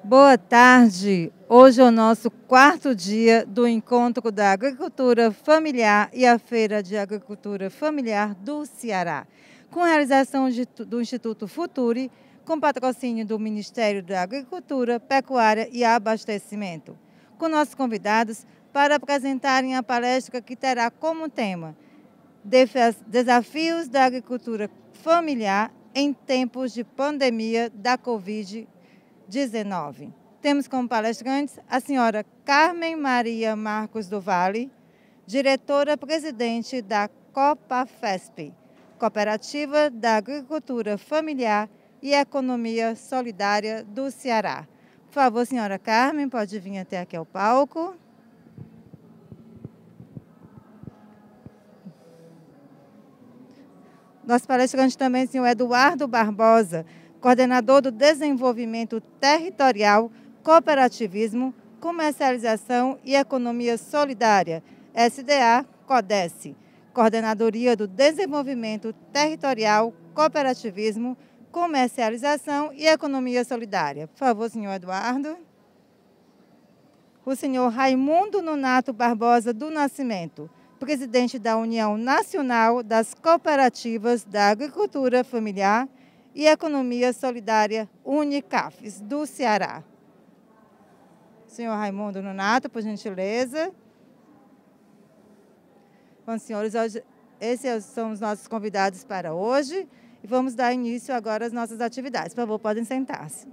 Boa tarde. Hoje é o nosso quarto dia do Encontro da Agricultura Familiar e a Feira de Agricultura Familiar do Ceará, com a realização do Instituto Futuri, com patrocínio do Ministério da Agricultura, Pecuária e Abastecimento, com nossos convidados para apresentarem a palestra que terá como tema Desafios da Agricultura Familiar em tempos de pandemia da Covid-19. Temos como palestrantes a senhora Carmen Maria Marcos do Vale, diretora-presidente da COPAFESP, Cooperativa da Agricultura Familiar e Economia Solidária do Ceará. Por favor, senhora Carmen, pode vir até aqui ao palco. Nosso palestrante também é o senhor Eduardo Barbosa, coordenador do Desenvolvimento Territorial, Cooperativismo, Comercialização e Economia Solidária, SDA-CODES, Coordenadoria do Desenvolvimento Territorial, Cooperativismo, Comercialização e Economia Solidária. Por favor, senhor Eduardo. O senhor Raimundo Nonato Barbosa do Nascimento, presidente da União Nacional das Cooperativas da Agricultura Familiar e Economia Solidária, Unicafes, do Ceará. Senhor Raimundo Nonato, por gentileza. Bom, senhores, esses são os nossos convidados para hoje e vamos dar início agora às nossas atividades. Por favor, podem sentar-se.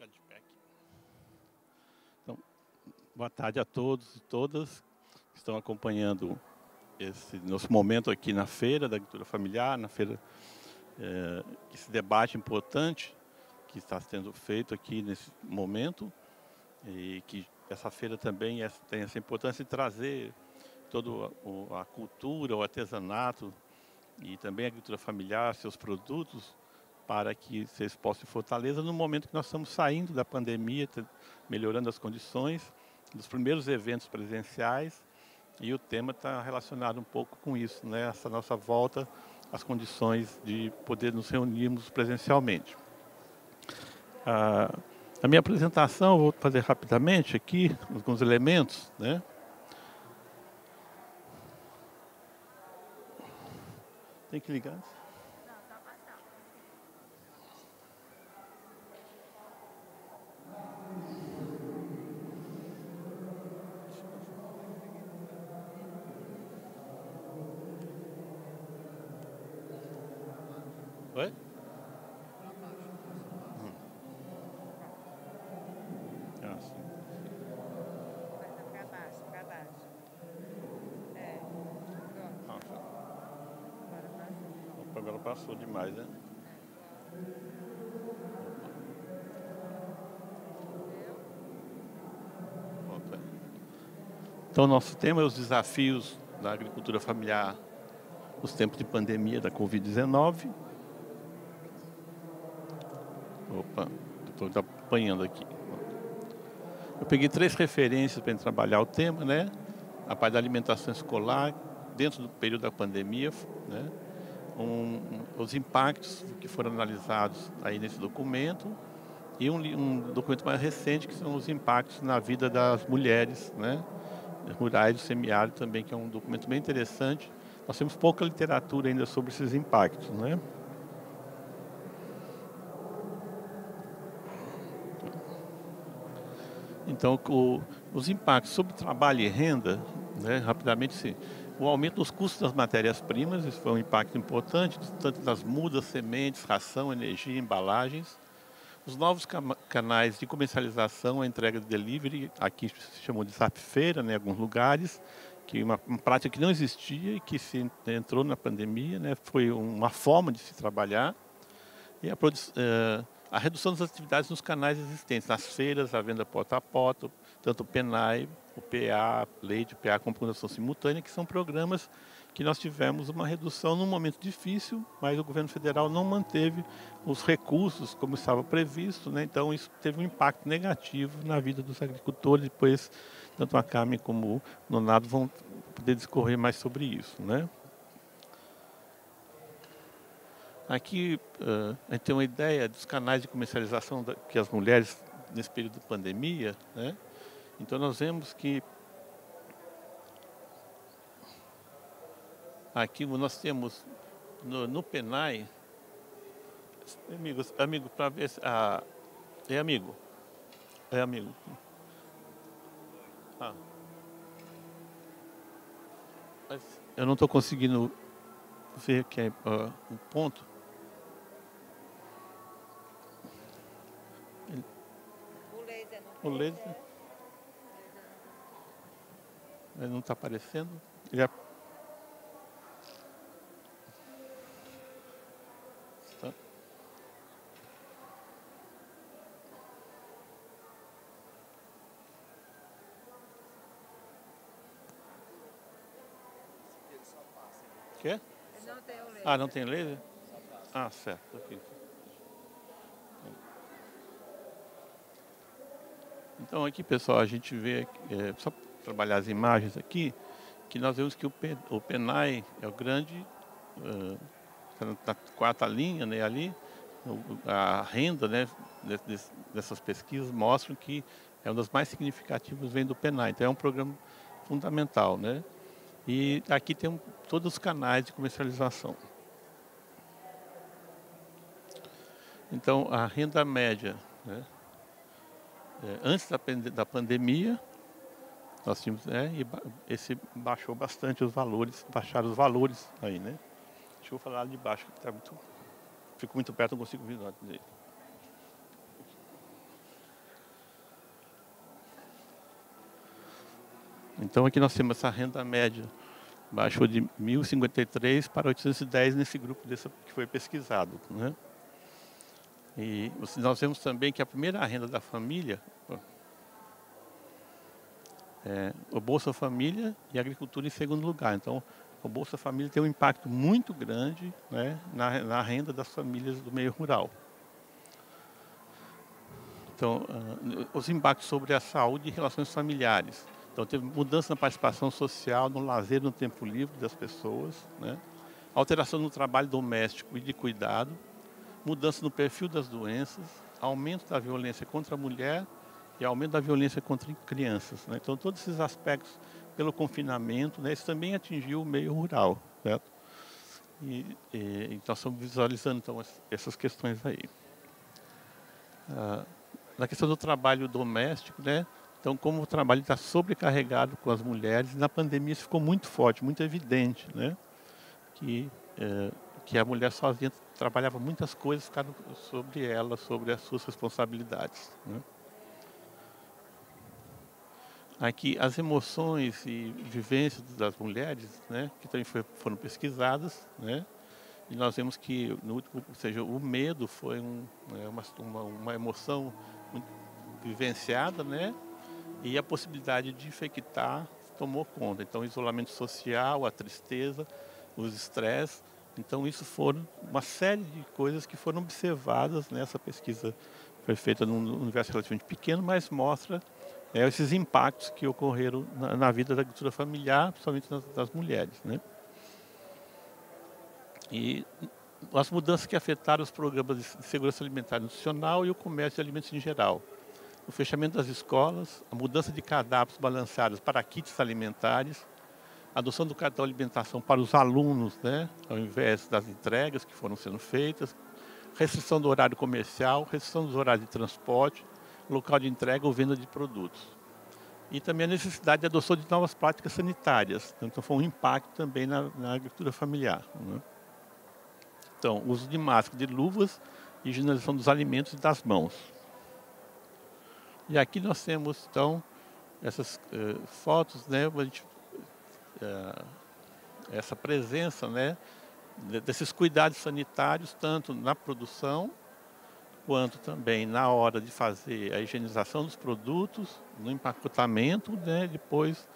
De pé aqui. Então, boa tarde a todos e todas que estão acompanhando esse nosso momento aqui na Feira da Agricultura Familiar, na feira, esse debate importante que está sendo feito aqui nesse momento, e que essa feira também tem essa importância de trazer toda a cultura, o artesanato e também a agricultura familiar, seus produtos, para que vocês possam fortalecer no momento que nós estamos saindo da pandemia, melhorando as condições dos primeiros eventos presenciais, e o tema está relacionado um pouco com isso, né? Essa nossa volta às condições de poder nos reunirmos presencialmente. A minha apresentação, eu vou fazer rapidamente aqui, alguns elementos, né? Tem que ligar? Oi? Ah, sim. Para baixo, para baixo. Pronto. Agora passou demais, né? Opa. Então, nosso tema é os desafios da agricultura familiar nos tempos de pandemia da Covid-19. Opa, estou apanhando aqui. Eu peguei 3 referências para trabalhar o tema, né? A parte da alimentação escolar, dentro do período da pandemia, né? Os impactos que foram analisados aí nesse documento, e um documento mais recente, que são os impactos na vida das mulheres, né? Rurais do semiárido também, que é um documento bem interessante. Nós temos pouca literatura ainda sobre esses impactos, né? Então, os impactos sobre trabalho e renda, né, rapidamente, sim. O aumento dos custos das matérias-primas, isso foi um impacto importante, tanto das mudas, sementes, ração, energia, embalagens. Os novos canais de comercialização, a entrega de delivery, aqui se chamou de Zapfeira, né, em alguns lugares, que uma prática que não existia e que se entrou na pandemia, né, foi uma forma de se trabalhar. E a redução das atividades nos canais existentes, nas feiras, a venda porta a porta, tanto o PENAI, o PA, leite, o PA com produção simultânea, que são programas que nós tivemos uma redução num momento difícil, mas o governo federal não manteve os recursos como estava previsto, né? Então isso teve um impacto negativo na vida dos agricultores. Depois, tanto a Carmen como o Nonato vão poder discorrer mais sobre isso, né? Aqui a gente tem uma ideia dos canais de comercialização que as mulheres, nesse período de pandemia, né? Então nós vemos que aqui nós temos no PENAI, amigo, para ver se... é amigo. Ah, mas eu não estou conseguindo ver aqui o ponto. O laser ele não está aparecendo. Ele tá. Quê? Não tem o laser. Ah, não tem laser? Ah, certo. Okay. Então aqui, pessoal, a gente vê, só para trabalhar as imagens aqui, que nós vemos que o PENAI é o grande, na quarta linha, né, ali, a renda, né, dessas pesquisas mostram que é uma das mais significativas vem do PENAI. Então é um programa fundamental, né? E aqui tem todos os canais de comercialização. Então a renda média, né? Antes da pandemia, nós tínhamos, e esse baixou bastante os valores, baixaram os valores aí, né? Deixa eu falar de baixo, que fico muito perto, não consigo ver nada dele. Então aqui nós temos essa renda média, baixou de 1.053 para 810 nesse grupo que foi pesquisado, né? E nós vemos também que a primeira renda da família o Bolsa Família e a agricultura em segundo lugar. Então, o Bolsa Família tem um impacto muito grande, né, na renda das famílias do meio rural. Então, os impactos sobre a saúde e relações familiares. Então, teve mudança na participação social, no lazer, no tempo livre das pessoas, né? Alteração no trabalho doméstico e de cuidado, mudança no perfil das doenças, aumento da violência contra a mulher e aumento da violência contra crianças, né? Então, todos esses aspectos, pelo confinamento, né, isso também atingiu o meio rural, certo? Então, estamos visualizando então, essas questões aí. Na questão do trabalho doméstico, né? Então, como o trabalho está sobrecarregado com as mulheres, na pandemia isso ficou muito forte, muito evidente, né? Que a mulher sozinha trabalhava muitas coisas, ficaram sobre ela, sobre as suas responsabilidades, né? Aqui as emoções e vivências das mulheres, né, que também foram pesquisadas, né, e nós vemos que, ou seja, o medo foi uma emoção muito vivenciada, né, e a possibilidade de infectar tomou conta. Então, o isolamento social, a tristeza, os estresses. Então, isso foram uma série de coisas que foram observadas nessa pesquisa. Foi feita num universo relativamente pequeno, mas mostra esses impactos que ocorreram na vida da agricultura familiar, principalmente das mulheres, né? E as mudanças que afetaram os programas de segurança alimentar e nutricional e o comércio de alimentos em geral. O fechamento das escolas, a mudança de cardápios balanceados para kits alimentares, a adoção do cartão alimentação para os alunos, né, ao invés das entregas que foram sendo feitas, restrição do horário comercial, restrição dos horários de transporte, local de entrega ou venda de produtos. E também a necessidade de adoção de novas práticas sanitárias. Então, foi um impacto também na agricultura familiar, né? Então, uso de máscara, de luvas higienização dos alimentos e das mãos. E aqui nós temos, então, essas fotos, né, essa presença, né, desses cuidados sanitários, tanto na produção, quanto também na hora de fazer a higienização dos produtos, no empacotamento, né, depois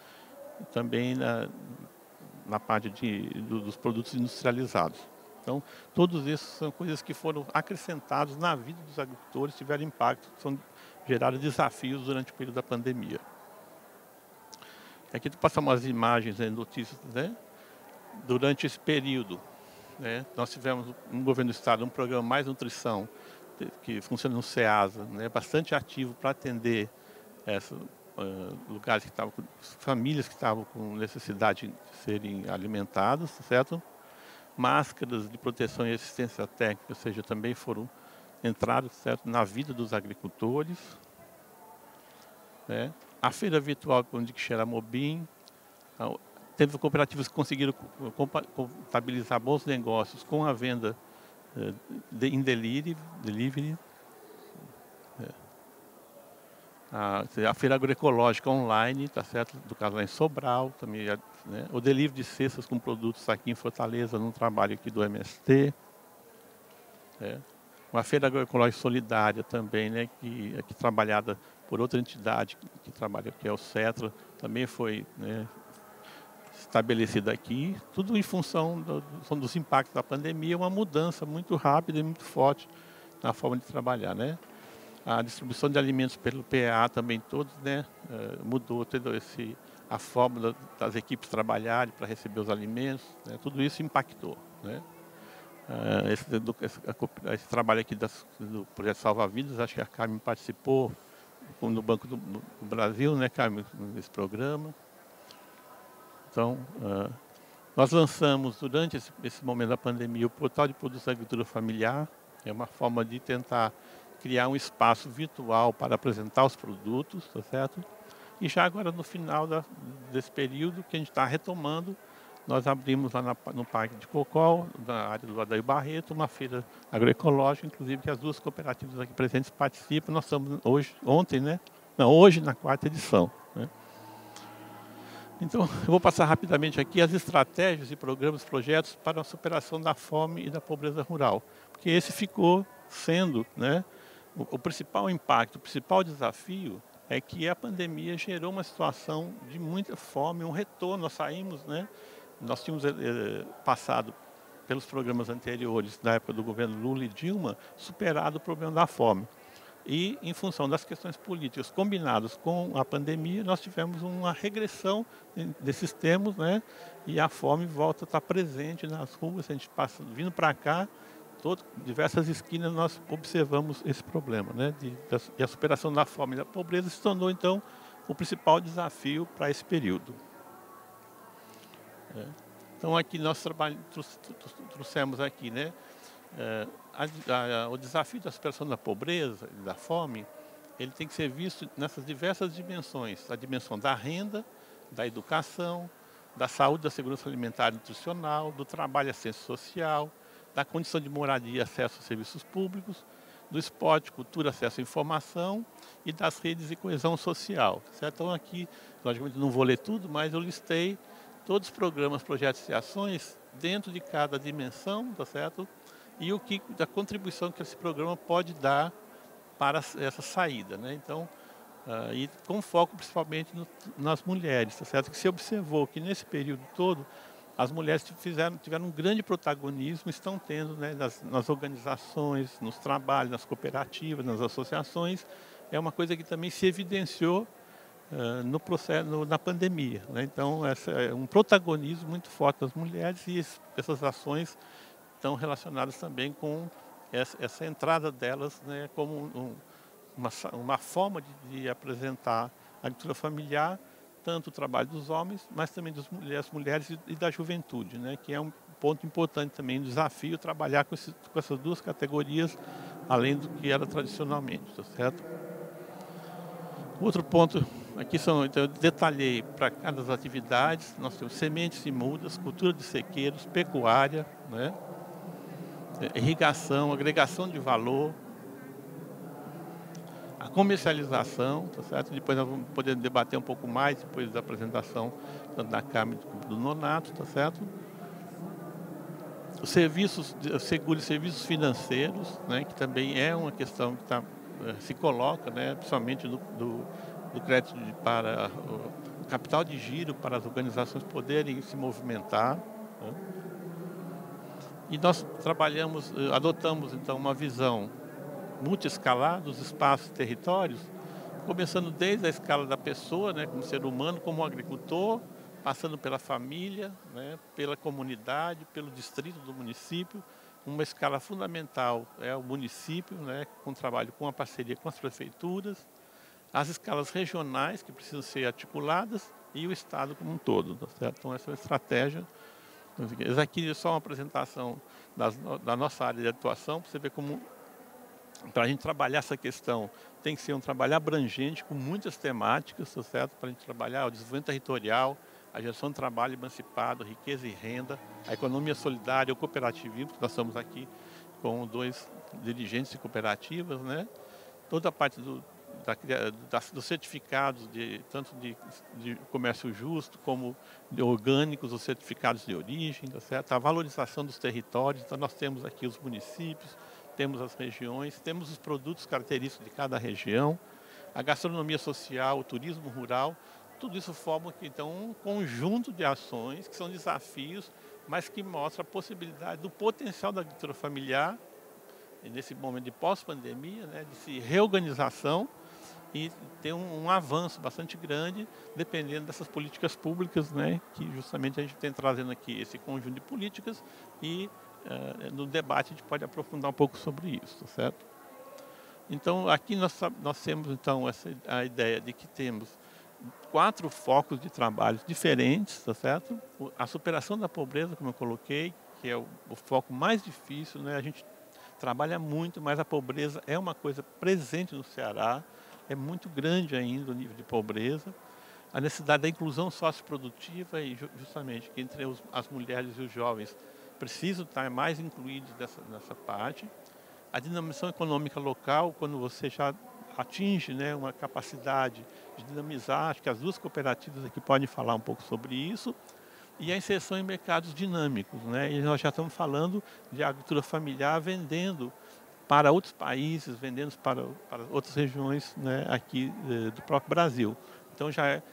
também na parte dos produtos industrializados. Então, todos esses são coisas que foram acrescentadas na vida dos agricultores, tiveram impacto, geraram desafios durante o período da pandemia. Aqui tu passamos umas imagens, né, notícias, né, durante esse período. Né, nós tivemos no governo do estado um programa Mais Nutrição, que funciona no SEASA, né, bastante ativo para atender lugares que estavam, famílias que estavam com necessidade de serem alimentadas, certo? Máscaras de proteção e assistência técnica, ou seja, também foram entradas, certo, na vida dos agricultores. Né? A feira virtual de Xeramobim, teve cooperativas que conseguiram contabilizar bons negócios com a venda em delivery. A feira agroecológica online, tá certo? Do caso lá em Sobral, também, né? O delivery de cestas com produtos aqui em Fortaleza, num trabalho aqui do MST. Uma feira agroecológica solidária também, né? Que trabalhada por outra entidade que trabalha, que é o CETRA, também foi, né, estabelecida aqui, tudo em função dos impactos da pandemia, uma mudança muito rápida e muito forte na forma de trabalhar, né? A distribuição de alimentos pelo PA também todos, né, mudou toda a forma das equipes trabalharem para receber os alimentos, né, tudo isso impactou, né? Esse trabalho aqui do Projeto Salva Vidas, acho que a Carmen participou no Banco do Brasil, né, Carmen, nesse programa. Então, nós lançamos durante esse momento da pandemia o Portal de Produtos da Agricultura Familiar, que é uma forma de tentar criar um espaço virtual para apresentar os produtos, tá certo? E já agora no final desse período que a gente está retomando, nós abrimos lá no Parque de Cocó, na área do Adair Barreto, uma feira agroecológica, inclusive que as duas cooperativas aqui presentes participam. Nós estamos hoje na 4ª edição, né? Então, eu vou passar rapidamente aqui as estratégias e programas, projetos para a superação da fome e da pobreza rural, porque esse ficou sendo, né, o principal impacto, o principal desafio é que a pandemia gerou uma situação de muita fome, um retorno. Nós saímos, né, nós tínhamos passado pelos programas anteriores, na época do governo Lula e Dilma, superado o problema da fome. E, em função das questões políticas combinadas com a pandemia, nós tivemos uma regressão desses termos, né? E a fome volta a estar presente nas ruas. A gente passa vindo para cá, diversas esquinas nós observamos esse problema, né? E a superação da fome e da pobreza se tornou, então, o principal desafio para esse período. Então, aqui nós trouxemos aqui, né? O desafio da superação da pobreza e da fome, ele tem que ser visto nessas diversas dimensões. A dimensão da renda, da educação, da saúde, da segurança alimentar e nutricional, do trabalho e assistência social, da condição de moradia e acesso a serviços públicos, do esporte, cultura, acesso à informação e das redes de coesão social. Certo? Então aqui, logicamente não vou ler tudo, mas eu listei todos os programas, projetos e ações dentro de cada dimensão, tá certo? E da contribuição que esse programa pode dar para essa saída, né? Então, e com foco principalmente nas mulheres, tá certo? Que se observou que nesse período todo as mulheres tiveram um grande protagonismo, estão tendo, né, nas organizações, nos trabalhos, nas cooperativas, nas associações. É uma coisa que também se evidenciou no processo, na pandemia, né? Então, essa é um protagonismo muito forte das mulheres e essas ações estão relacionadas também com essa entrada delas, né, como uma forma de apresentar a agricultura familiar, tanto o trabalho dos homens, mas também das mulheres e da juventude, né, que é um ponto importante também, um desafio trabalhar com essas duas categorias, além do que era tradicionalmente, tá certo? Outro ponto, aqui então, eu detalhei para cada das atividades, nós temos sementes e mudas, cultura de sequeiros, pecuária, né? irrigação, agregação de valor, a comercialização, tá certo? Depois nós vamos poder debater um pouco mais, depois da apresentação tanto da Câmara como do Nonato, tá certo? Os serviços, seguros e serviços financeiros, né, que também é uma questão que se coloca, né, principalmente do crédito para o capital de giro, para as organizações poderem se movimentar, né? E nós adotamos então uma visão multiescalar dos espaços e territórios, começando desde a escala da pessoa, né, como ser humano, como agricultor, passando pela família, né, pela comunidade, pelo distrito do município. Uma escala fundamental é o município, né, com trabalho com a parceria com as prefeituras, as escalas regionais que precisam ser articuladas e o Estado como um todo. Tá certo? Então essa é uma estratégia. Essa aqui é só uma apresentação da nossa área de atuação, para você ver como, para a gente trabalhar essa questão, tem que ser um trabalho abrangente, com muitas temáticas, tá certo? Para a gente trabalhar o desenvolvimento territorial, a geração de trabalho emancipado, riqueza e renda, a economia solidária, o cooperativismo, que nós estamos aqui com 2 dirigentes de cooperativas, né? Toda a parte dos certificados, tanto de comércio justo, como de orgânicos, os certificados de origem, tá certo? A valorização dos territórios, então nós temos aqui os municípios, temos as regiões, temos os produtos característicos de cada região, a gastronomia social, o turismo rural, tudo isso forma aqui, então, um conjunto de ações que são desafios, mas que mostra a possibilidade do potencial da agricultura familiar, nesse momento de pós-pandemia, né, de reorganização, e ter um avanço bastante grande, dependendo dessas políticas públicas, né, que justamente a gente tem trazendo aqui esse conjunto de políticas e no debate a gente pode aprofundar um pouco sobre isso, tá certo? Então aqui nós temos então a ideia de que temos 4 focos de trabalho diferentes, tá certo? A superação da pobreza, como eu coloquei, que é o foco mais difícil, né? A gente trabalha muito, mas a pobreza é uma coisa presente no Ceará, é muito grande ainda o nível de pobreza. A necessidade da inclusão socioprodutiva e justamente que entre as mulheres e os jovens precisam estar mais incluídos nessa parte. A dinamização econômica local, quando você já atinge, né, uma capacidade de dinamizar, acho que as 2 cooperativas aqui podem falar um pouco sobre isso, e a inserção em mercados dinâmicos, né? E nós já estamos falando de agricultura familiar vendendo para outros países, vendendo para outras regiões, né, aqui do próprio Brasil. Então já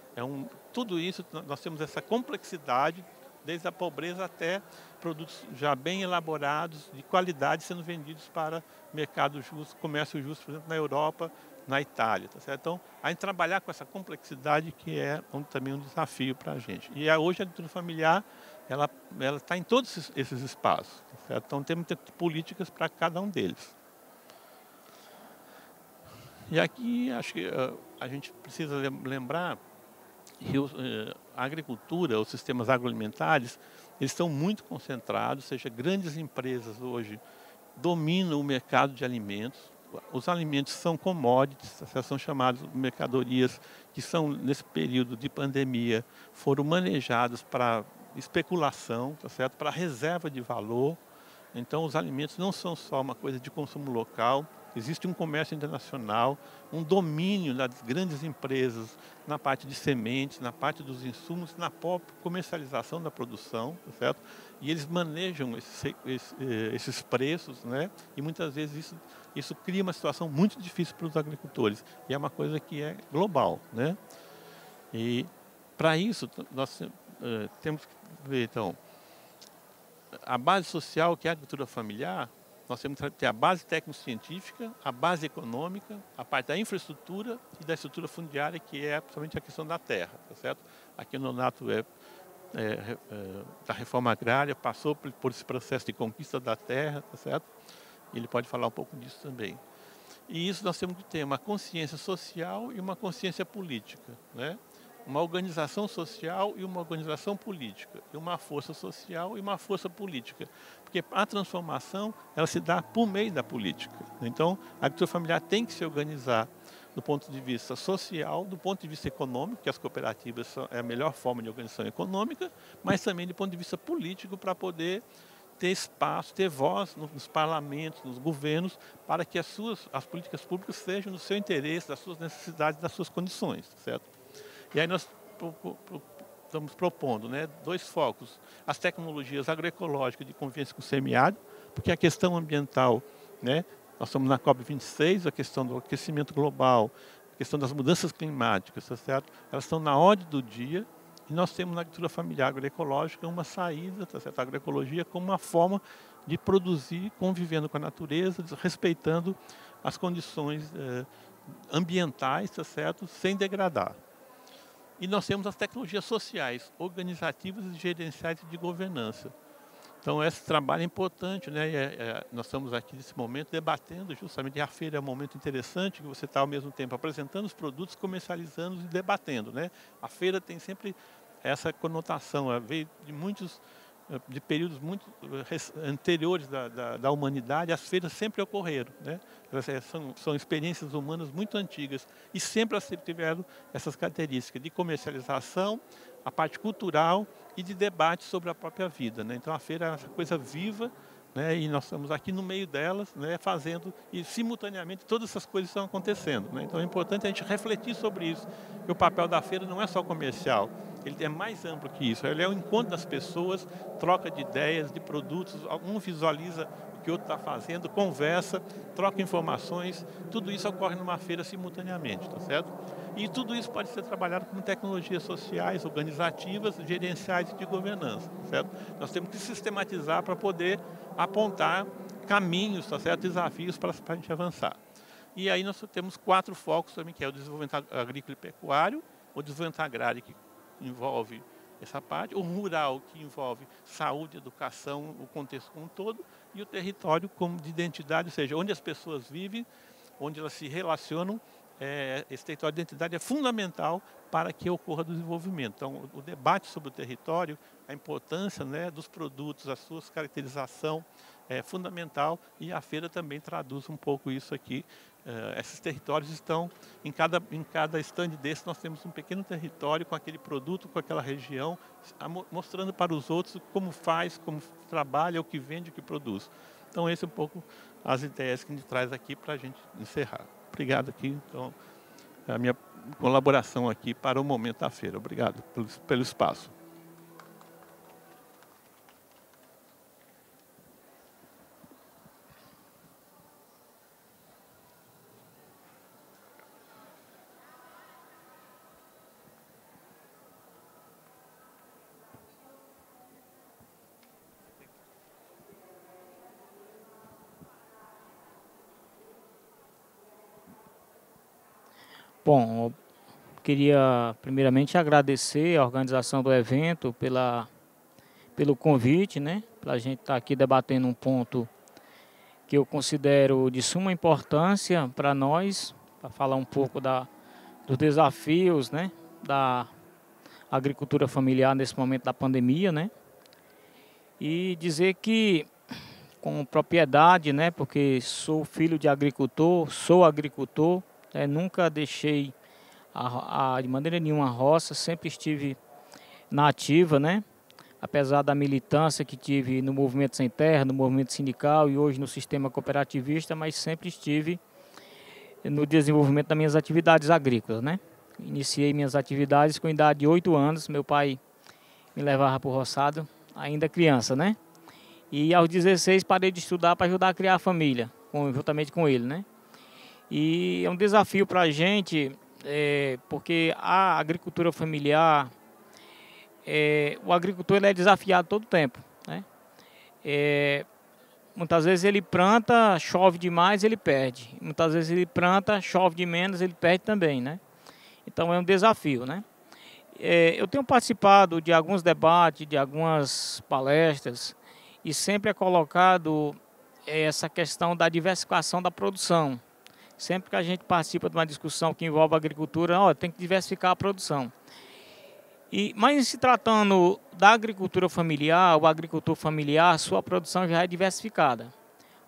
tudo isso, nós temos essa complexidade, desde a pobreza até produtos já bem elaborados, de qualidade, sendo vendidos para mercado justo, comércio justo, por exemplo, na Europa, na Itália. Tá certo? Então, a gente trabalhar com essa complexidade que é também um desafio para a gente. E hoje a agricultura familiar, ela está em todos esses espaços. Tá certo? Então, temos que ter políticas para cada um deles. E aqui, acho que a gente precisa lembrar que a agricultura, os sistemas agroalimentares, eles estão muito concentrados, ou seja, grandes empresas hoje dominam o mercado de alimentos. Os alimentos são commodities, são chamadas mercadorias que são, nesse período de pandemia, foram manejadas para especulação, tá certo? Para reserva de valor. Então, os alimentos não são só uma coisa de consumo local, existe um comércio internacional, um domínio das grandes empresas na parte de sementes, na parte dos insumos, na própria comercialização da produção, tá certo? E eles manejam esses preços, né? E muitas vezes isso cria uma situação muito difícil para os agricultores. E é uma coisa que é global, né? E para isso nós temos que ver, então, a base social, que é a agricultura familiar. Nós temos que ter a base técnico-científica, a base econômica, a parte da infraestrutura e da estrutura fundiária, que é principalmente a questão da terra, tá certo? Aqui no Nonato da reforma agrária, passou por esse processo de conquista da terra, tá certo? Ele pode falar um pouco disso também. E isso nós temos que ter uma consciência social e uma consciência política, né? Uma organização social e uma organização política, e uma força social e uma força política, porque a transformação ela se dá por meio da política. Então, a agricultura familiar tem que se organizar do ponto de vista social, do ponto de vista econômico, que as cooperativas são a melhor forma de organização econômica, mas também do ponto de vista político, para poder ter espaço, ter voz nos parlamentos, nos governos, para que as políticas públicas sejam no seu interesse, das suas necessidades, das suas condições, certo? E aí nós estamos propondo, né, 2 focos: as tecnologias agroecológicas de convivência com o semiárido, porque a questão ambiental, né, nós estamos na COP26, a questão do aquecimento global, a questão das mudanças climáticas, tá certo? Elas estão na ordem do dia, e nós temos na agricultura familiar agroecológica uma saída, tá certo? A agroecologia como uma forma de produzir convivendo com a natureza, respeitando as condições ambientais, tá certo? Sem degradar. E nós temos as tecnologias sociais, organizativas, gerenciais e de governança. Então, esse trabalho é importante, né? Nós estamos aqui nesse momento debatendo justamente, e a feira é um momento interessante, que você está ao mesmo tempo apresentando os produtos, comercializando e debatendo, né? A feira tem sempre essa conotação, ela veio de períodos muito anteriores da humanidade, as feiras sempre ocorreram, né? São experiências humanas muito antigas e sempre tiveram essas características de comercialização, a parte cultural e de debate sobre a própria vida, né? Então a feira é uma coisa viva, né? E nós estamos aqui no meio delas, né? Fazendo, e simultaneamente todas essas coisas estão acontecendo, né? Então é importante a gente refletir sobre isso, que o papel da feira não é só comercial, ele é mais amplo que isso, ele é o encontro das pessoas, troca de ideias, de produtos, um visualiza o que o outro está fazendo, conversa, troca informações, tudo isso ocorre numa feira simultaneamente, tá certo? E tudo isso pode ser trabalhado com tecnologias sociais, organizativas, gerenciais e de governança, tá certo? Nós temos que sistematizar para poder apontar caminhos, tá certo? Desafios para a gente avançar. E aí nós temos 4 focos também, que é o desenvolvimento agrícola e pecuário, o desenvolvimento agrário, que envolve essa parte, o rural, que envolve saúde, educação, o contexto como um todo, e o território como de identidade, ou seja, onde as pessoas vivem, onde elas se relacionam. Esse território de identidade é fundamental para que ocorra o desenvolvimento. Então, o debate sobre o território, a importância, né, dos produtos, a sua caracterização é fundamental, e a feira também traduz um pouco isso aqui. Esses territórios estão, em cada stand desse, nós temos um pequeno território com aquele produto, com aquela região, mostrando para os outros como faz, como trabalha, o que vende, o que produz. Então, esse é um pouco as ideias que a gente traz aqui para a gente encerrar. Obrigado aqui, então, a minha colaboração aqui para o momento da feira. Obrigado pelo espaço. Bom, eu queria primeiramente agradecer a organização do evento pelo convite, né? Para a gente estar aqui debatendo um ponto que eu considero de suma importância para nós, para falar um pouco dos desafios, né? Da agricultura familiar nesse momento da pandemia, né? E dizer que, com propriedade, né? Porque sou filho de agricultor, sou agricultor, nunca deixei de maneira nenhuma a roça, sempre estive na ativa, né? Apesar da militância que tive no Movimento Sem Terra, no movimento sindical e hoje no sistema cooperativista, mas sempre estive no desenvolvimento das minhas atividades agrícolas, né? Iniciei minhas atividades com idade de 8 anos, meu pai me levava para o roçado, ainda criança, né? E aos 16 parei de estudar para ajudar a criar a família, juntamente com ele, né? E é um desafio para a gente, porque a agricultura familiar, o agricultor ele é desafiado todo o tempo, né? Muitas vezes ele planta, chove demais, ele perde. Muitas vezes ele planta, chove de menos, ele perde também, né? Então é um desafio, né? Eu tenho participado de alguns debates, de algumas palestras, e sempre é colocado essa questão da diversificação da produção. Sempre que a gente participa de uma discussão que envolve a agricultura, tem que diversificar a produção. Mas se tratando da agricultura familiar, o agricultor familiar, sua produção já é diversificada.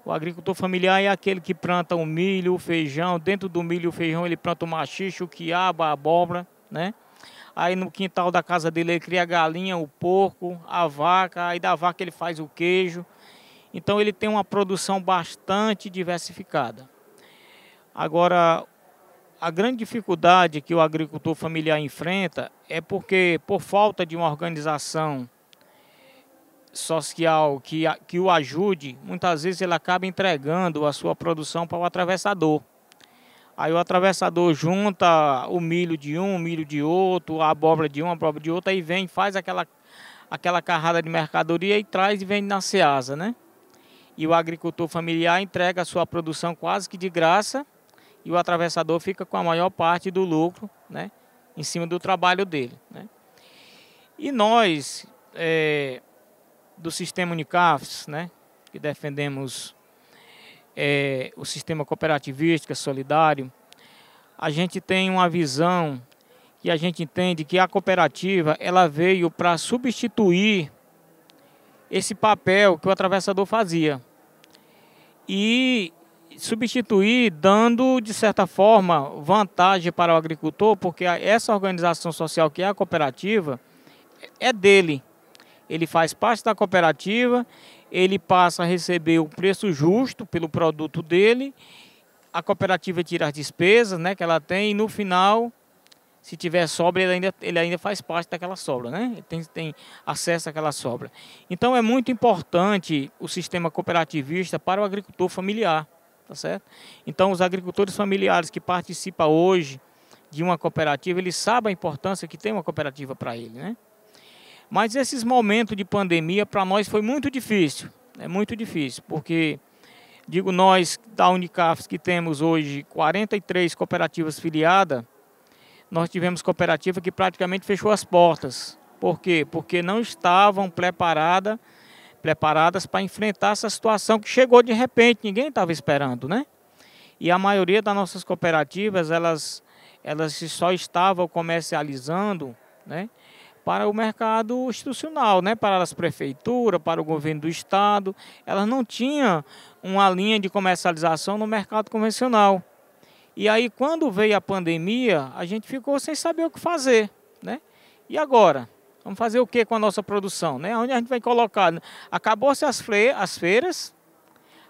O agricultor familiar é aquele que planta o milho, o feijão, dentro do milho e o feijão ele planta o maxixe, o quiabo, a abóbora, né? aí no quintal da casa dele ele cria a galinha, o porco, a vaca, aí da vaca ele faz o queijo. Então ele tem uma produção bastante diversificada. Agora, a grande dificuldade que o agricultor familiar enfrenta é porque, por falta de uma organização social que o ajude, muitas vezes ele acaba entregando a sua produção para o atravessador. Aí o atravessador junta o milho de um, o milho de outro, a abóbora de um, a abóbora de outro, aí vem, faz aquela carrada de mercadoria e traz e vende na Ceasa, né? E o agricultor familiar entrega a sua produção quase que de graça e o atravessador fica com a maior parte do lucro, né, em cima do trabalho dele, né? E nós, do sistema Unicafes, né, que defendemos o sistema cooperativista, solidário, a gente tem uma visão que a gente entende que a cooperativa ela veio para substituir esse papel que o atravessador fazia e substituir dando, de certa forma, vantagem para o agricultor, porque essa organização social que é a cooperativa é dele. Ele faz parte da cooperativa, ele passa a receber o preço justo pelo produto dele, a cooperativa tira as despesas, né, que ela tem, e no final, se tiver sobra, ele ainda faz parte daquela sobra, né? Ele tem acesso àquela sobra. Então é muito importante o sistema cooperativista para o agricultor familiar, tá certo? Então os agricultores familiares que participam hoje de uma cooperativa, eles sabem a importância que tem uma cooperativa para ele, né? Mas esses momentos de pandemia para nós foi muito difícil, é muito difícil, porque, digo nós da Unicafes que temos hoje 43 cooperativas filiadas, nós tivemos cooperativa que praticamente fechou as portas. Por quê? Porque não estavam preparadas para enfrentar essa situação que chegou de repente, ninguém estava esperando, né? E a maioria das nossas cooperativas, elas só estavam comercializando, né, para o mercado institucional, né, para as prefeituras, para o governo do estado. Elas não tinham uma linha de comercialização no mercado convencional. E aí, quando veio a pandemia, a gente ficou sem saber o que fazer, né? E agora? Vamos fazer o que com a nossa produção, né? Onde a gente vai colocar? Acabou-se as feiras,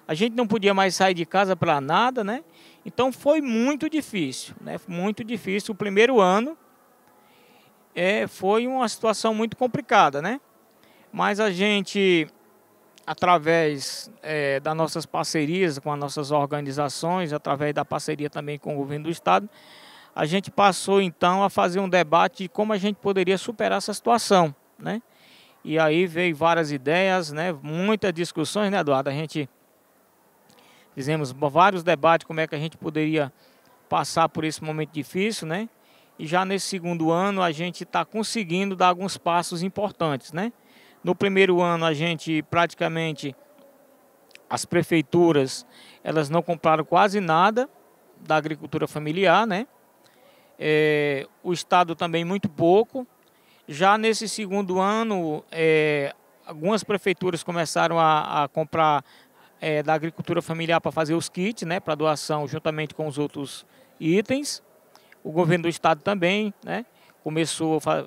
a gente não podia mais sair de casa para nada, né? Então, foi muito difícil, né? Muito difícil. O primeiro ano foi uma situação muito complicada, né? Mas a gente, através das nossas parcerias com as nossas organizações, através da parceria também com o governo do estado, a gente passou então a fazer um debate de como a gente poderia superar essa situação, né? E aí veio várias ideias, né? Muitas discussões, né, Eduardo? A gente fizemos vários debates como é que a gente poderia passar por esse momento difícil, né? E já nesse segundo ano a gente está conseguindo dar alguns passos importantes, né? No primeiro ano a gente praticamente, as prefeituras, elas não compraram quase nada da agricultura familiar, né? O estado também muito pouco. Já nesse segundo ano, algumas prefeituras começaram a comprar da agricultura familiar para fazer os kits, né? Para doação juntamente com os outros itens. O governo do estado também, né?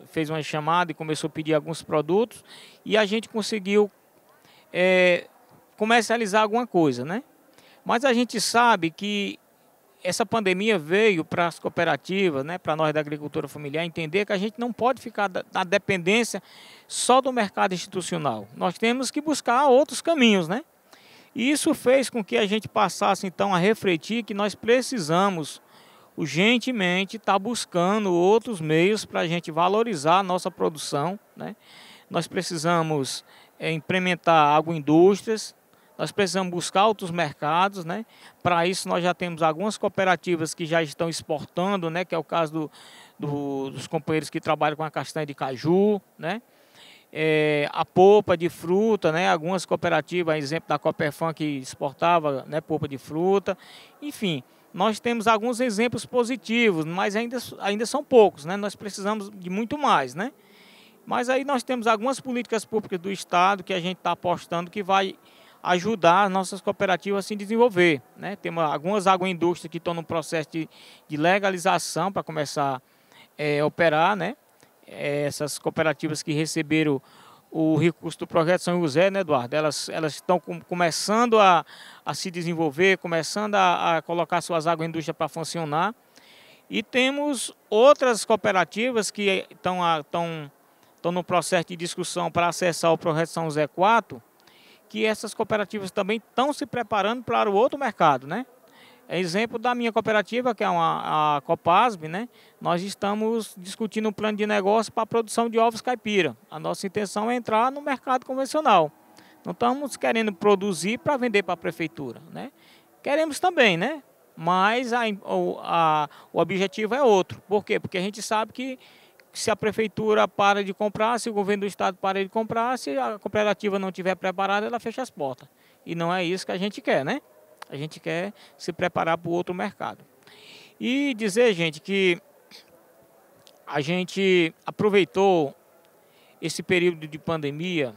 Fez uma chamada e começou a pedir alguns produtos e a gente conseguiu comercializar alguma coisa, né? Mas a gente sabe que essa pandemia veio para as cooperativas, né, para nós da agricultura familiar, entender que a gente não pode ficar na dependência só do mercado institucional. Nós temos que buscar outros caminhos, né? E isso fez com que a gente passasse então a refletir que nós precisamos urgentemente está buscando outros meios para a gente valorizar a nossa produção, né? Nós precisamos implementar agroindústrias, nós precisamos buscar outros mercados, né? Para isso nós já temos algumas cooperativas que já estão exportando, né? Que é o caso dos companheiros que trabalham com a castanha de caju, né? A polpa de fruta, né? Algumas cooperativas, exemplo da Coperfan que exportava, né, polpa de fruta, enfim. Nós temos alguns exemplos positivos, mas ainda são poucos, né? Nós precisamos de muito mais, né? Mas aí nós temos algumas políticas públicas do estado que a gente está apostando que vai ajudar as nossas cooperativas a se desenvolver, né? Temos algumas agroindústrias que estão no processo de legalização para começar a operar, né? essas cooperativas que receberam o recurso do Projeto São José, né, Eduardo? Elas estão começando a se desenvolver, começando a colocar suas agroindústrias para funcionar. E temos outras cooperativas que estão no processo de discussão para acessar o Projeto São José 4, que essas cooperativas também estão se preparando para o outro mercado, né? Exemplo da minha cooperativa, que é a Copasb, né? Nós estamos discutindo um plano de negócio para a produção de ovos caipira. A nossa intenção é entrar no mercado convencional. Não estamos querendo produzir para vender para a prefeitura, né? Queremos também, né? Mas o objetivo é outro. Por quê? Porque a gente sabe que se a prefeitura para de comprar, se o governo do estado para de comprar, se a cooperativa não estiver preparada, ela fecha as portas. E não é isso que a gente quer, né? A gente quer se preparar para o outro mercado. E dizer, gente, que a gente aproveitou esse período de pandemia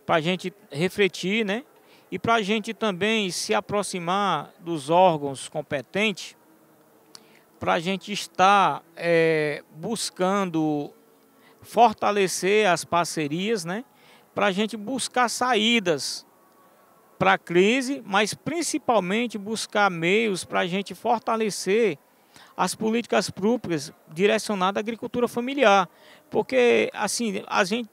para a gente refletir, né? E para a gente também se aproximar dos órgãos competentes, para a gente estar buscando fortalecer as parcerias, né? Para a gente buscar saídas para a crise, mas principalmente buscar meios para a gente fortalecer as políticas públicas direcionadas à agricultura familiar. Porque assim, a gente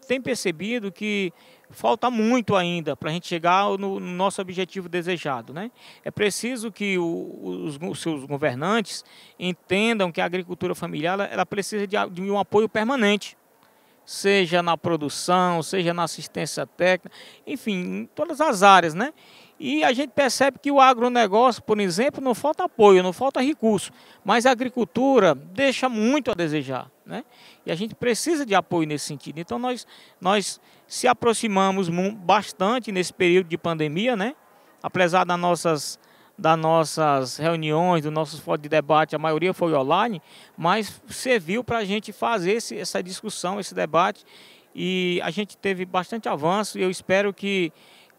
tem percebido que falta muito ainda para a gente chegar no nosso objetivo desejado, né? É preciso que os seus governantes entendam que a agricultura familiar ela precisa de um apoio permanente, seja na produção, seja na assistência técnica, enfim, em todas as áreas, né? E a gente percebe que o agronegócio, por exemplo, não falta apoio, não falta recurso, mas a agricultura deixa muito a desejar, né? E a gente precisa de apoio nesse sentido. Então nós se aproximamos bastante nesse período de pandemia, né? Apesar das nossas reuniões, dos nossos fóruns de debate, a maioria foi online, mas serviu para a gente fazer essa discussão, esse debate, e a gente teve bastante avanço, e eu espero que,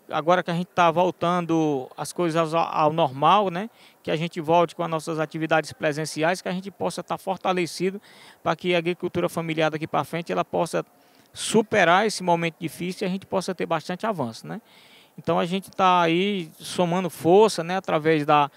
agora que a gente está voltando as coisas ao normal, né, que a gente volte com as nossas atividades presenciais, que a gente possa estar fortalecido para que a agricultura familiar daqui para frente ela possa superar esse momento difícil e a gente possa ter bastante avanço, né? Então a gente está aí somando força, né, através da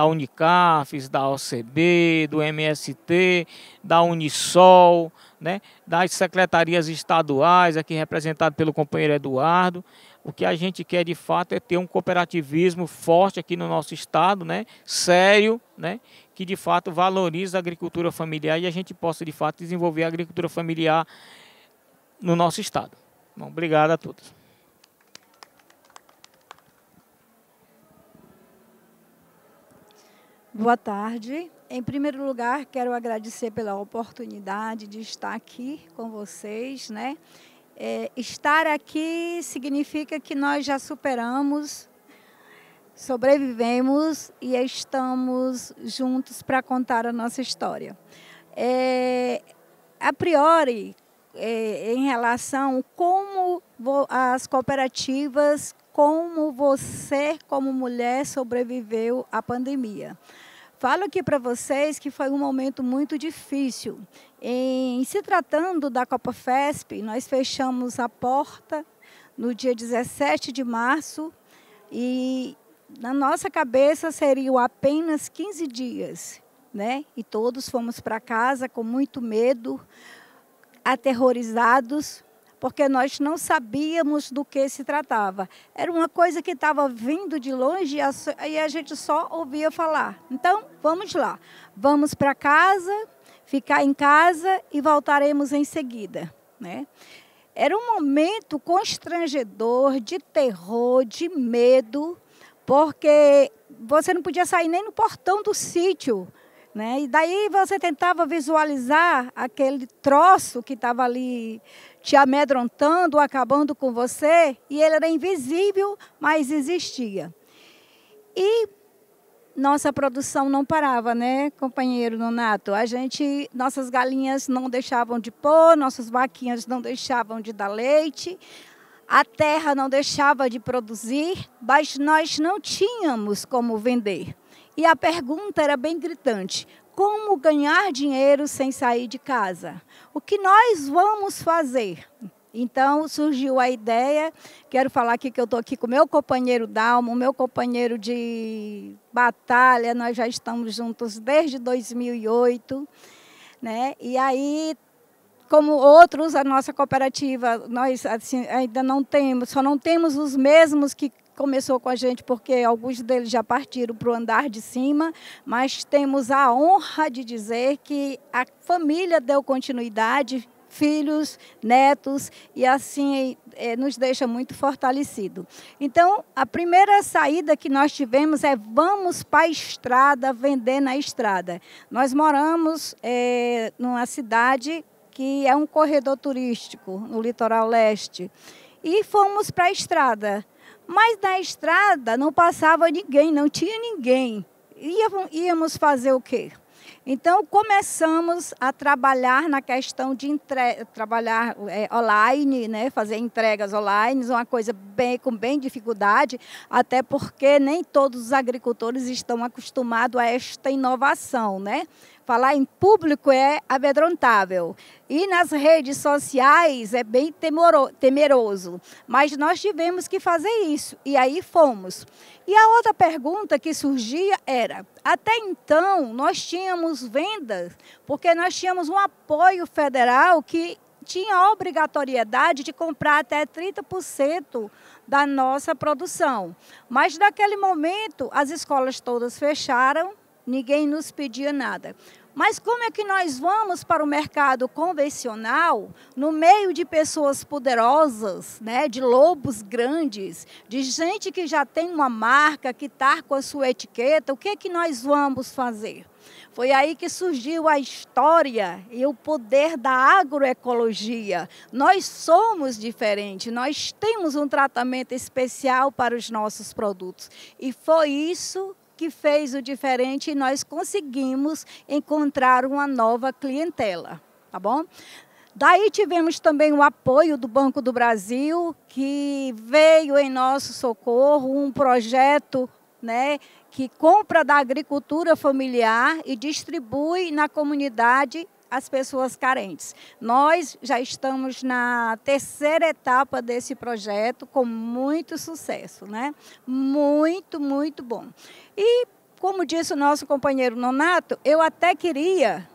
Unicafes, da OCB, do MST, da Unisol, né, das secretarias estaduais, aqui representado pelo companheiro Eduardo. O que a gente quer de fato é ter um cooperativismo forte aqui no nosso estado, né, sério, né, que de fato valorize a agricultura familiar e a gente possa de fato desenvolver a agricultura familiar no nosso estado. Bom, obrigado a todos. Boa tarde. Em primeiro lugar, quero agradecer pela oportunidade de estar aqui com vocês, né? Estar aqui significa que nós já superamos, sobrevivemos e estamos juntos para contar a nossa história. A priori, em relação a como as cooperativas, como você, como mulher, sobreviveu à pandemia. Falo aqui para vocês que foi um momento muito difícil. Em se tratando da Copafesp, nós fechamos a porta no dia 17 de março e na nossa cabeça seriam apenas 15 dias, né? E todos fomos para casa com muito medo, aterrorizados, porque nós não sabíamos do que se tratava. Era uma coisa que estava vindo de longe e a gente só ouvia falar. Então, vamos lá. Vamos para casa, ficar em casa e voltaremos em seguida, né? Era um momento constrangedor, de terror, de medo, porque você não podia sair nem no portão do sítio, né? E daí você tentava visualizar aquele troço que estava ali te amedrontando, acabando com você, e ele era invisível, mas existia. E nossa produção não parava, né, companheiro Nonato? Nossas galinhas não deixavam de pôr, nossas vaquinhas não deixavam de dar leite, a terra não deixava de produzir, mas nós não tínhamos como vender. E a pergunta era bem gritante: como ganhar dinheiro sem sair de casa. O que nós vamos fazer? Então, surgiu a ideia, quero falar aqui que eu estou aqui com o meu companheiro Dalmo, o meu companheiro de batalha, nós já estamos juntos desde 2008, né? E aí, como outros, a nossa cooperativa, nós assim, ainda não temos, só não temos os mesmos que começou com a gente, porque alguns deles já partiram para o andar de cima, mas temos a honra de dizer que a família deu continuidade, filhos, netos, e assim nos deixa muito fortalecido. Então, a primeira saída que nós tivemos é vamos para a estrada, vender na estrada. Nós moramos numa cidade que é um corredor turístico, no litoral leste, e fomos para a estrada. Mas na estrada não passava ninguém, não tinha ninguém. Íamos fazer o quê? Então, começamos a trabalhar na questão de trabalhar online, né? Fazer entregas online, uma coisa com bem dificuldade, até porque nem todos os agricultores estão acostumados a esta inovação, né? Falar em público é amedrontável. E nas redes sociais é bem temeroso. Mas nós tivemos que fazer isso. E aí fomos. E a outra pergunta que surgia era, até então nós tínhamos vendas, porque nós tínhamos um apoio federal que tinha a obrigatoriedade de comprar até 30% da nossa produção. Mas naquele momento as escolas todas fecharam, ninguém nos pedia nada. Mas como é que nós vamos para o mercado convencional, no meio de pessoas poderosas, né, de lobos grandes, de gente que já tem uma marca, que está com a sua etiqueta, o que é que nós vamos fazer? Foi aí que surgiu a história e o poder da agroecologia. Nós somos diferentes, nós temos um tratamento especial para os nossos produtos. E foi isso que fez o diferente e nós conseguimos encontrar uma nova clientela, tá bom? Daí tivemos também o apoio do Banco do Brasil, que veio em nosso socorro um projeto, né, que compra da agricultura familiar e distribui na comunidade as pessoas carentes. Nós já estamos na terceira etapa desse projeto com muito sucesso, né? Muito, muito bom. E, como disse o nosso companheiro Nonato, eu até queria,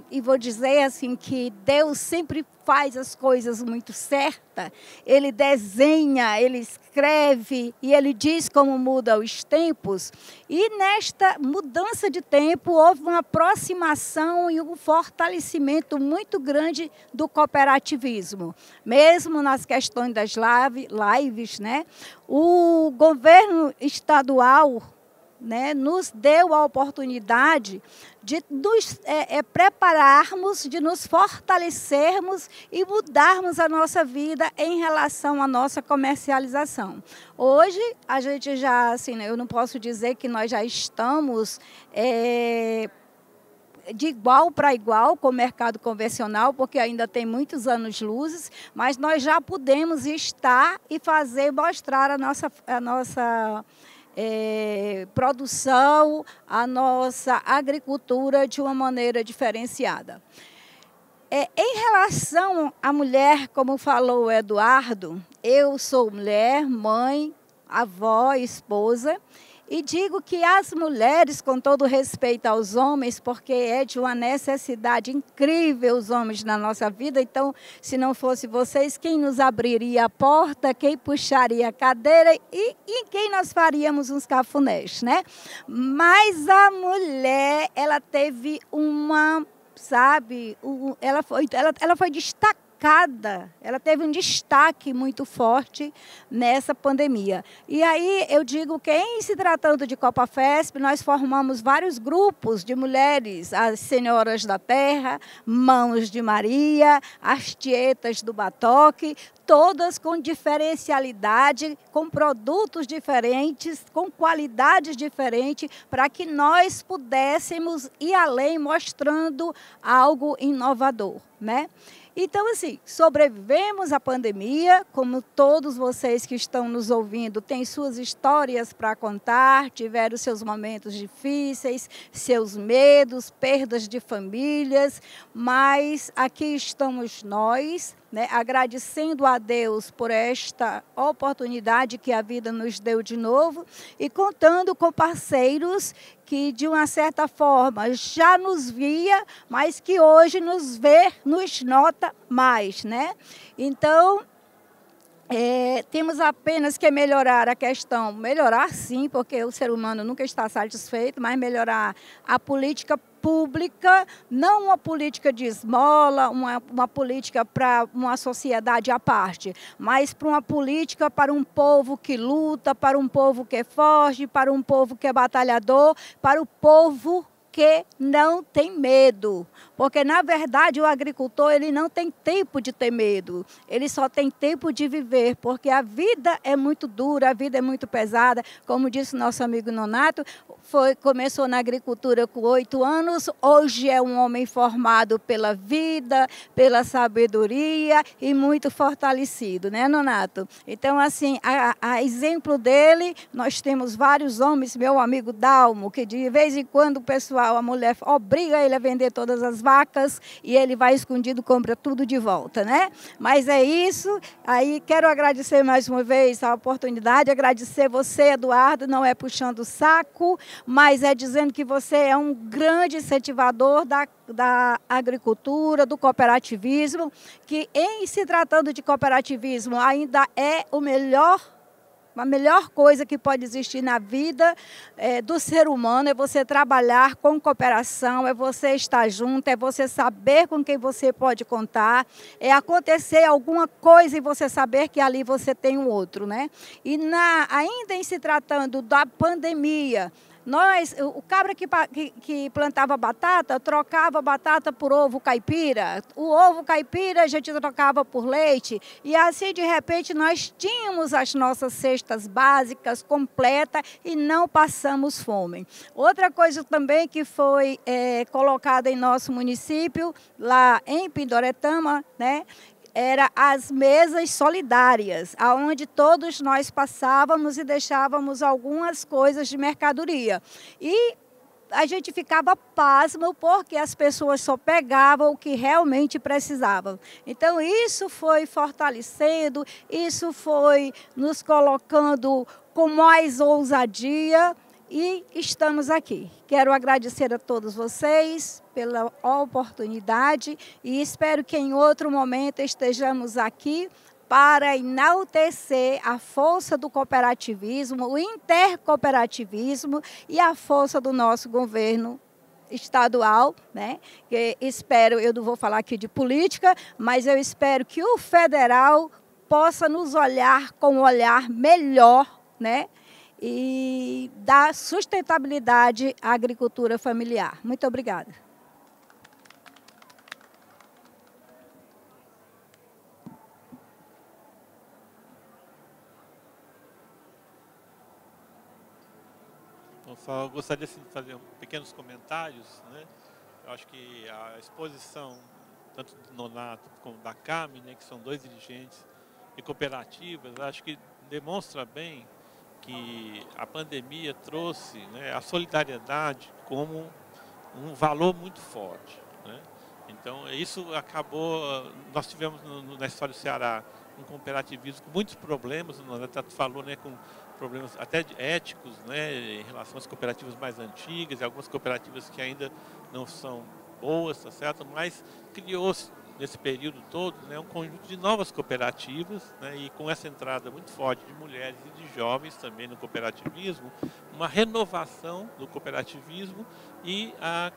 e vou dizer assim, que Deus sempre faz as coisas muito certas, Ele desenha, Ele escreve e Ele diz como muda os tempos. E nesta mudança de tempo houve uma aproximação e um fortalecimento muito grande do cooperativismo. Mesmo nas questões das lives, né? O governo estadual, né, nos deu a oportunidade de nos prepararmos, de nos fortalecermos e mudarmos a nossa vida em relação à nossa comercialização. Hoje, a gente já, assim, eu não posso dizer que nós já estamos de igual para igual com o mercado convencional, porque ainda tem muitos anos-luzes, mas nós já podemos estar e mostrar a nossa produção, a nossa agricultura de uma maneira diferenciada. Em relação à mulher, como falou o Eduardo, eu sou mulher, mãe, avó, esposa, e digo que as mulheres, com todo respeito aos homens, porque é de uma necessidade incrível os homens na nossa vida, então, se não fosse vocês, quem nos abriria a porta, quem puxaria a cadeira e em quem nós faríamos uns cafunés, né? Mas a mulher, ela teve uma, sabe, ela foi destacada. Ela teve um destaque muito forte nessa pandemia. E aí eu digo que, em se tratando de Copafesp, nós formamos vários grupos de mulheres, as Senhoras da Terra, Mãos de Maria, as Tietas do Batoque, todas com diferencialidade, com produtos diferentes, com qualidades diferentes, para que nós pudéssemos ir além mostrando algo inovador, né? Então, assim, sobrevivemos à pandemia, como todos vocês que estão nos ouvindo têm suas histórias para contar, tiveram seus momentos difíceis, seus medos, perdas de famílias, mas aqui estamos nós, né, agradecendo a Deus por esta oportunidade que a vida nos deu de novo e contando com parceiros que, de uma certa forma, já nos via, mas que hoje nos vê, nos nota mais, né? Então, temos apenas que melhorar a questão, melhorar sim, porque o ser humano nunca está satisfeito, mas melhorar a política pública, não uma política de esmola, uma política para uma sociedade à parte, mas para uma política para um povo que luta, para um povo que é forte, para um povo que é batalhador, para o povo que não tem medo. Porque, na verdade, o agricultor ele não tem tempo de ter medo, ele só tem tempo de viver, porque a vida é muito dura, a vida é muito pesada. Como disse nosso amigo Nonato, começou na agricultura com 8 anos, hoje é um homem formado pela vida, pela sabedoria e muito fortalecido, né, Nonato? Então, assim, a exemplo dele, nós temos vários homens, meu amigo Dalmo, que de vez em quando o pessoal, a mulher obriga ele a vender todas as vacas e ele vai escondido, compra tudo de volta, né? Mas é isso. Aí quero agradecer mais uma vez a oportunidade, agradecer você, Eduardo, não é puxando o saco, mas é dizendo que você é um grande incentivador da agricultura, do cooperativismo, que em se tratando de cooperativismo ainda é a melhor coisa que pode existir na vida do ser humano é você trabalhar com cooperação, é você estar junto, é você saber com quem você pode contar, é acontecer alguma coisa e você saber que ali você tem um outro, né? E ainda em se tratando da pandemia, o cabra que plantava batata, trocava batata por ovo caipira. O ovo caipira a gente trocava por leite. E assim, de repente, nós tínhamos as nossas cestas básicas completas e não passamos fome. Outra coisa também que foi colocada em nosso município, lá em Pindoretama, né? Era as mesas solidárias, aonde todos nós passávamos e deixávamos algumas coisas de mercadoria. E a gente ficava pasmo porque as pessoas só pegavam o que realmente precisavam. Então, isso foi fortalecendo, isso foi nos colocando com mais ousadia e estamos aqui. Quero agradecer a todos vocês pela oportunidade e espero que em outro momento estejamos aqui para enaltecer a força do cooperativismo, o intercooperativismo e a força do nosso governo estadual, né? Que espero, eu não vou falar aqui de política, mas eu espero que o federal possa nos olhar com um olhar melhor, né? E dar sustentabilidade à agricultura familiar. Muito obrigada. Eu só gostaria de fazer pequenos comentários, né? Eu acho que a exposição, tanto do Nonato como da CAME, né, que são dois dirigentes de cooperativas, acho que demonstra bem que a pandemia trouxe, né, a solidariedade como um valor muito forte, né? Então, isso acabou... Nós tivemos na história do Ceará um cooperativismo com muitos problemas, o Nonato falou, né, com problemas até éticos, né, em relação às cooperativas mais antigas, e algumas cooperativas que ainda não são boas, tá certo? Mas criou-se nesse período todo, né, um conjunto de novas cooperativas, né, e com essa entrada muito forte de mulheres e de jovens também no cooperativismo, uma renovação do cooperativismo e a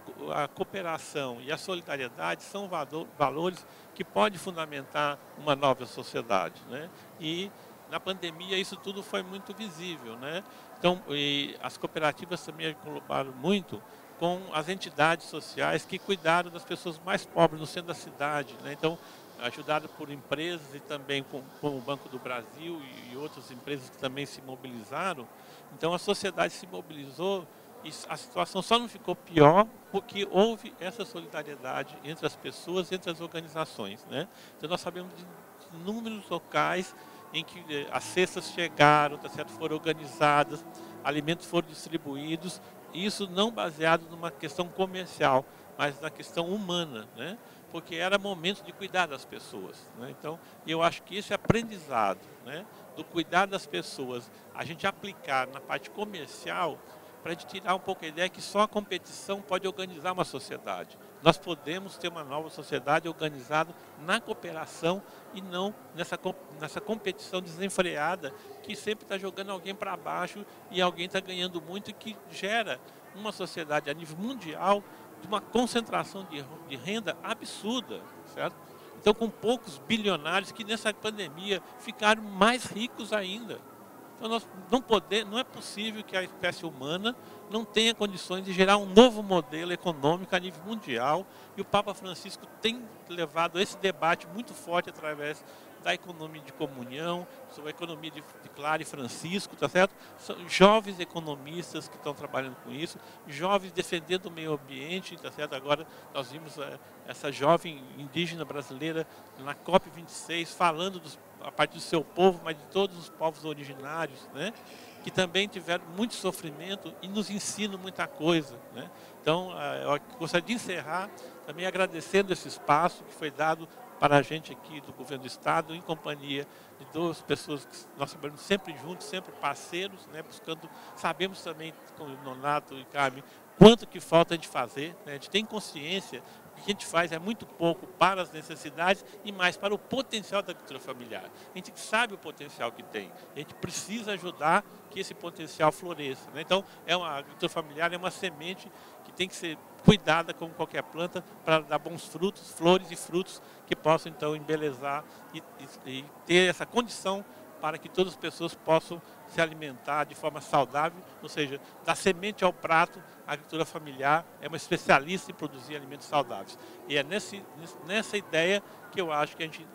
cooperação e a solidariedade são valores que podem fundamentar uma nova sociedade, né? E na pandemia isso tudo foi muito visível, né? Então, as cooperativas também colaboraram muito com as entidades sociais que cuidaram das pessoas mais pobres no centro da cidade, né? Então, ajudado por empresas e também com o Banco do Brasil e outras empresas que também se mobilizaram. Então, a sociedade se mobilizou E a situação só não ficou pior porque houve essa solidariedade entre as pessoas, entre as organizações, né? Então nós sabemos de inúmeros locais em que as cestas chegaram, tá certo? Foram organizadas, alimentos foram distribuídos, e isso não baseado numa questão comercial, mas na questão humana, né? Porque era momento de cuidar das pessoas, né? Então, eu acho que esse aprendizado, né, do cuidar das pessoas, a gente aplicar na parte comercial, para a gente tirar um pouco a ideia que só a competição pode organizar uma sociedade. Nós podemos ter uma nova sociedade organizada na cooperação e não nessa competição desenfreada que sempre está jogando alguém para baixo e alguém está ganhando muito e que gera uma sociedade a nível mundial de uma concentração de renda absurda, certo? Então, com poucos bilionários que nessa pandemia ficaram mais ricos ainda. Então, não é possível que a espécie humana não tenha condições de gerar um novo modelo econômico a nível mundial. E o Papa Francisco tem levado esse debate muito forte através da economia de comunhão, sobre a economia de Clara e Francisco, tá certo? São jovens economistas que estão trabalhando com isso, jovens defendendo o meio ambiente, tá certo? Agora nós vimos essa jovem indígena brasileira na COP26 falando a partir do seu povo, mas de todos os povos originários, né? Que também tiveram muito sofrimento e nos ensinam muita coisa, né? Então, eu gostaria de encerrar também agradecendo esse espaço que foi dado para a gente aqui do Governo do Estado, em companhia de duas pessoas que nós trabalhamos sempre juntos, sempre parceiros, né, buscando, sabemos também, com o Nonato e Carmen, quanto que falta a gente fazer, né? A gente tem consciência que o que a gente faz é muito pouco para as necessidades e mais para o potencial da agricultura familiar. A gente sabe o potencial que tem, a gente precisa ajudar que esse potencial floresça, né? Então, a agricultura familiar é uma semente que tem que ser cuidada como qualquer planta para dar bons frutos, flores e frutos que possam então embelezar e ter essa condição para que todas as pessoas possam se alimentar de forma saudável, ou seja, da semente ao prato, a agricultura familiar é uma especialista em produzir alimentos saudáveis. E é nessa ideia que eu acho que a gente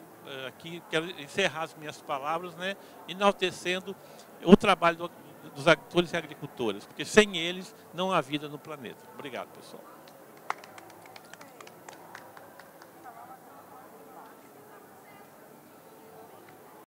aqui quero encerrar as minhas palavras, né, enaltecendo o trabalho dos agricultores e agricultoras, porque sem eles não há vida no planeta. Obrigado, pessoal.